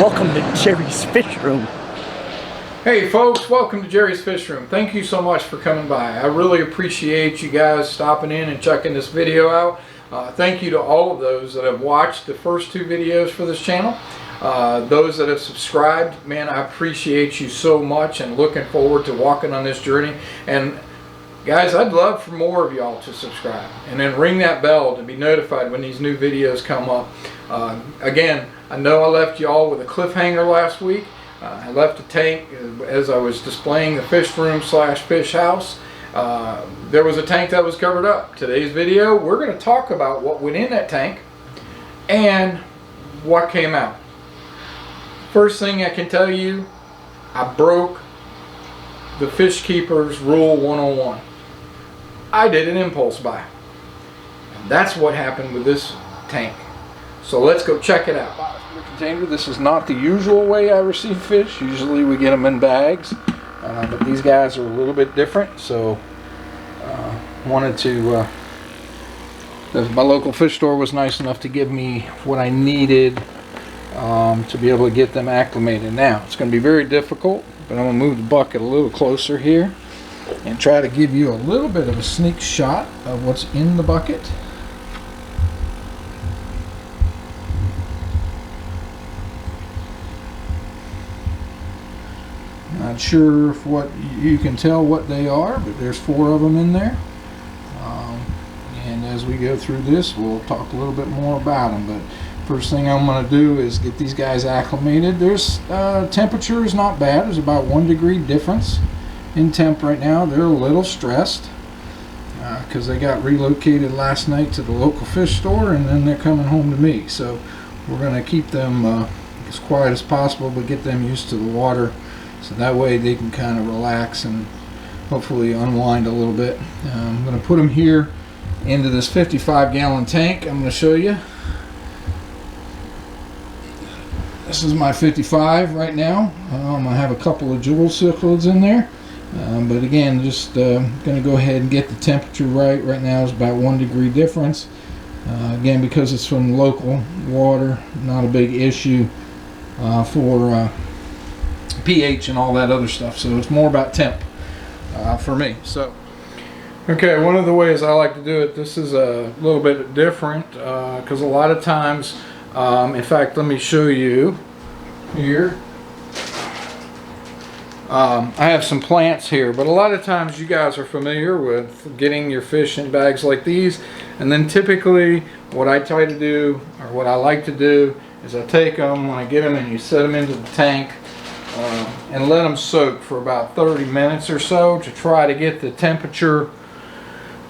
Welcome to Jerry's Fish Room. Hey folks, welcome to Jerry's Fish Room. Thank you so much for coming by. I really appreciate you guys stopping in and checking this video out. Thank you to all of those that have watched the first two videos for this channel. Those that have subscribed, man, I appreciate you so much and looking forward to walking on this journey. And guys, I'd love for more of y'all to subscribe and then ring that bell to be notified when these new videos come up. Again, I know I left y'all with a cliffhanger last week. I left a tank as I was displaying the fish room slash fish house. There was a tank that was covered up. Today's video, we're going to talk about what went in that tank and what came out. First thing I can tell you, I broke the fish keeper's rule 101. I did an impulse buy. And that's what happened with this tank. So let's go check it out. Container. This is not the usual way I receive fish. Usually we get them in bags, but these guys are a little bit different. So wanted to. My local fish store was nice enough to give me what I needed to be able to get them acclimated. Now it's going to be very difficult, but I'm going to move the bucket a little closer here and try to give you a little bit of a sneak shot of what's in the bucket. Not sure if what you can tell what they are, but there's 4 of them in there. And as we go through this, we'll talk a little bit more about them. But first thing I'm going to do is get these guys acclimated. There's temperature is not bad. There's about 1 degree difference in temp right now. They're a little stressed because they got relocated last night to the local fish store, and then they're coming home to me. So we're going to keep them as quiet as possible, but get them used to the water. So that way they can kind of relax and hopefully unwind a little bit. I'm going to put them here into this 55-gallon tank. I'm going to show you. This is my 55 right now. I have a couple of jewel cichlids in there. But again, just going to go ahead and get the temperature right. Right now it's about 1 degree difference. Again, because it's from local water, not a big issue for pH and all that other stuff, so it's more about temp for me. So okay, one of the ways I like to do it, this is a little bit different because a lot of times, in fact, let me show you here. I have some plants here, but a lot of times you guys are familiar with getting your fish in bags like these, and then typically what I try to do, or what I like to do, is I take them when I get them and you set them into the tank and let them soak for about 30 minutes or so to try to get the temperature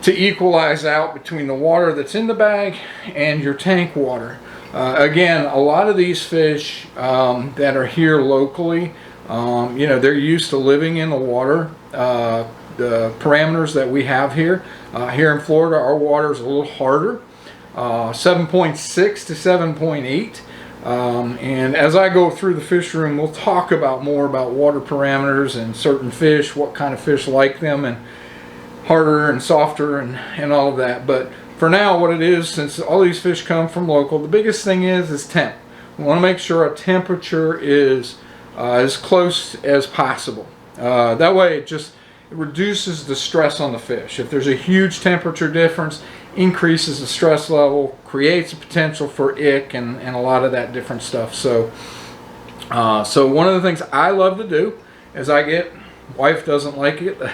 to equalize out between the water that's in the bag and your tank water. Again, a lot of these fish that are here locally, you know, they're used to living in the water. The parameters that we have here, here in Florida, our water is a little harder, 7.6 to 7.8. And as I go through the fish room, we'll talk about more about water parameters and certain fish, what kind of fish like them, and harder and softer and all of that. But for now, what it is, since all these fish come from local, the biggest thing is temp. We want to make sure our temperature is as close as possible. That way it reduces the stress on the fish. If there's a huge temperature difference, increases the stress level, creates a potential for ick and a lot of that different stuff. So so one of the things I love to do is wife doesn't like it, I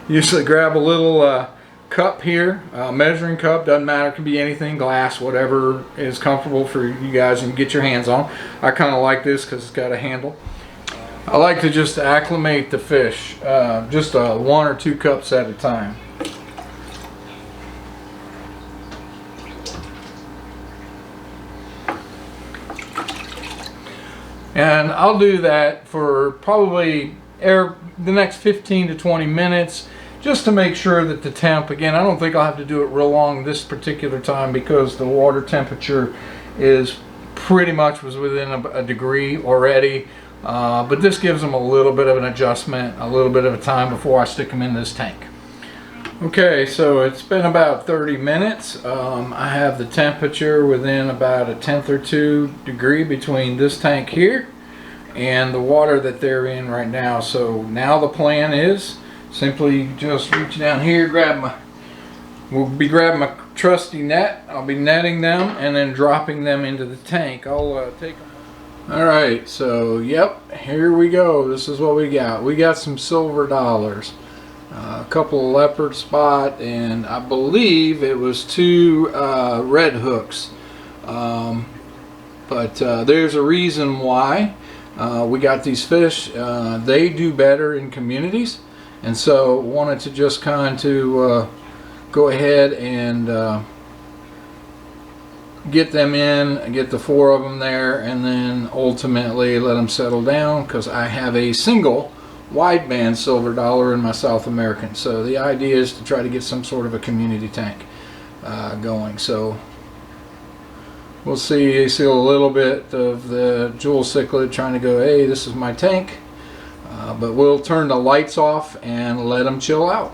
usually grab a little cup here, measuring cup, doesn't matter, it can be anything, glass, whatever is comfortable for you guys and get your hands on. I kind of like this because it's got a handle. I like to just acclimate the fish, just 1 or 2 cups at a time. And I'll do that for probably the next 15 to 20 minutes just to make sure that the temp, again, I don't think I'll have to do it real long this particular time because the water temperature is pretty much was within a degree already. But this gives them a little bit of an adjustment, a little bit of a time before I stick them in this tank. Okay, so it's been about 30 minutes. I have the temperature within about a 1/10 or 2 degree between this tank here and the water that they're in right now. So now the plan is simply just reach down here, we'll be grabbing my trusty net. I'll be netting them and then dropping them into the tank. I'll take them. All right, so yep, here we go. This is what we got. We got some silver dollars, a couple of leopard spot, and I believe it was 2 red hooks. But there's a reason why we got these fish. They do better in communities, and so wanted to just kind of go ahead and get them in, get the 4 of them there, and then ultimately let them settle down, because I have a single wideband silver dollar in my South American. So the idea is to try to get some sort of a community tank going. So we'll see a little bit of the jewel cichlid trying to go, hey, this is my tank. But we'll turn the lights off and let them chill out.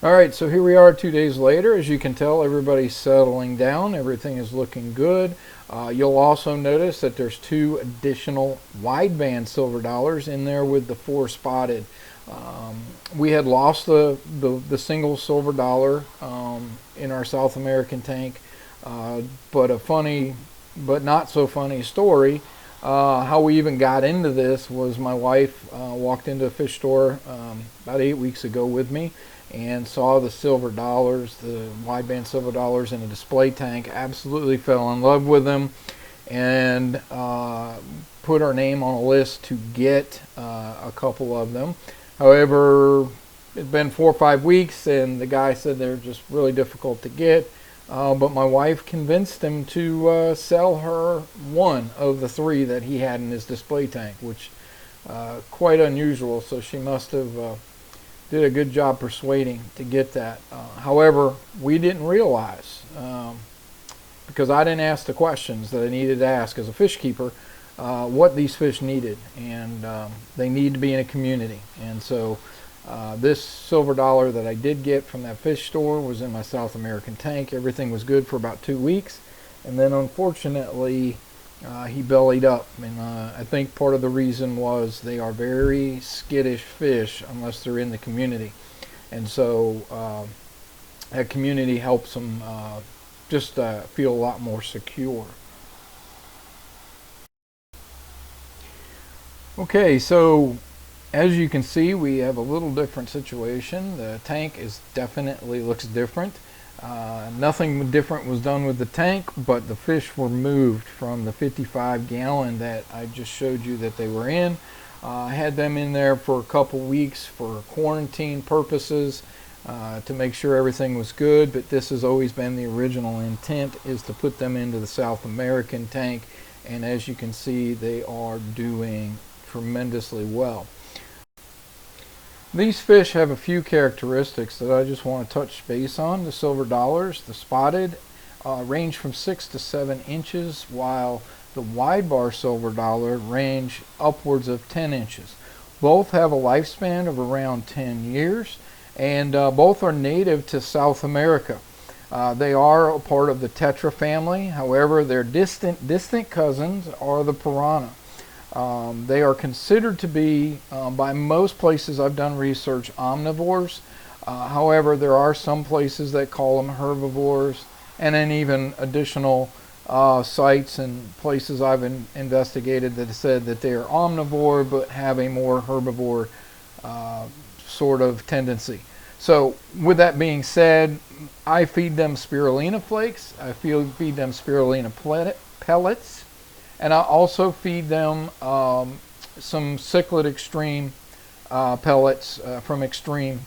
Alright, so here we are 2 days later. As you can tell, everybody's settling down. Everything is looking good. You'll also notice that there's 2 additional wideband silver dollars in there with the 4 spotted. We had lost the single silver dollar in our South American tank, but a funny but not so funny story. How we even got into this was my wife walked into a fish store about 8 weeks ago with me and saw the silver dollars, the wideband silver dollars in a display tank, absolutely fell in love with them, and put our name on a list to get a couple of them. However, it's been 4 or 5 weeks and the guy said they're just really difficult to get, but my wife convinced him to sell her 1 of the 3 that he had in his display tank, which quite unusual, so she must have did a good job persuading to get that. However, we didn't realize, because I didn't ask the questions that I needed to ask as a fish keeper, what these fish needed, and they need to be in a community. And so this silver dollar that I did get from that fish store was in my South American tank. Everything was good for about 2 weeks, and then unfortunately he bellied up, and I think part of the reason was they are very skittish fish unless they're in the community, and so that community helps them just feel a lot more secure. Okay, so as you can see, we have a little different situation. The tank is definitely looks different. Nothing different was done with the tank, but the fish were moved from the 55-gallon that I just showed you that they were in. I had them in there for a couple weeks for quarantine purposes to make sure everything was good, but this has always been the original intent, is to put them into the South American tank, and as you can see, they are doing tremendously well. These fish have a few characteristics that I just want to touch base on. The silver dollars, the spotted, range from 6 to 7 inches, while the wide bar silver dollar range upwards of 10 inches. Both have a lifespan of around 10 years, and both are native to South America. They are a part of the tetra family. However, their distant cousins are the piranha. They are considered to be, by most places I've done research, omnivores. However, there are some places that call them herbivores, and then even additional sites and places I've investigated that have said that they are omnivore but have a more herbivore sort of tendency. So with that being said, I feed them spirulina flakes, I feed them spirulina pellets, and I also feed them some Cichlid Extreme pellets from Extreme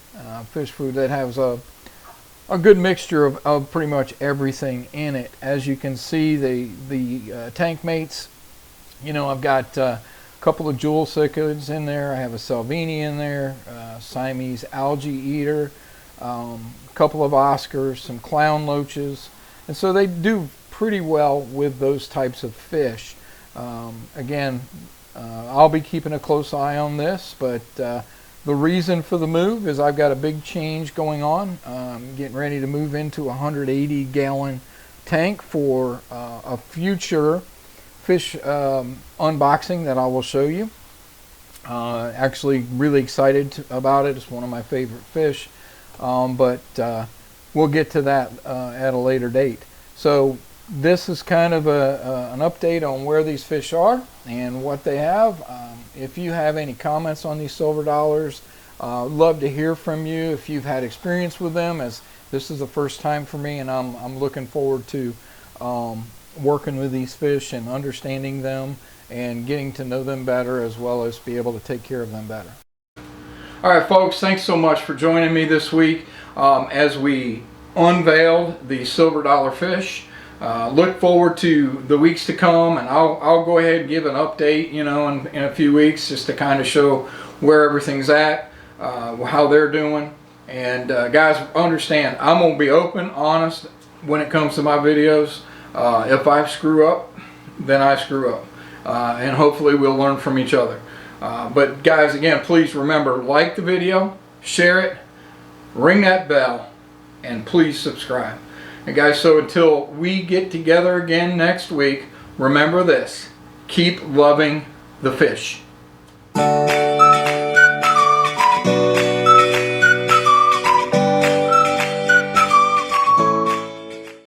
Fish Food that has a good mixture of pretty much everything in it. As you can see, the tank mates, you know, I've got a couple of jewel cichlids in there. I have a Salvini in there, Siamese algae eater, a couple of Oscars, some clown loaches, and so they do pretty well with those types of fish. Again, I'll be keeping a close eye on this, but the reason for the move is I've got a big change going on. Getting ready to move into a 180-gallon tank for a future fish unboxing that I will show you. Actually really excited about it. It's one of my favorite fish, but we'll get to that at a later date. So this is kind of an update on where these fish are and what they have. If you have any comments on these silver dollars, love to hear from you. If you've had experience with them, as this is the first time for me, and I'm looking forward to working with these fish and understanding them and getting to know them better, as well as be able to take care of them better. All right, folks, thanks so much for joining me this week as we unveiled the silver dollar fish. Look forward to the weeks to come, and I'll go ahead and give an update, you know, in a few weeks, just to kind of show where everything's at, how they're doing. And guys, understand, I'm gonna be open, honest when it comes to my videos. If I screw up, then I screw up, and hopefully we'll learn from each other. But guys, again, please remember, like the video, share it, ring that bell, and please subscribe. And guys, so until we get together again next week, remember this: keep loving the fish.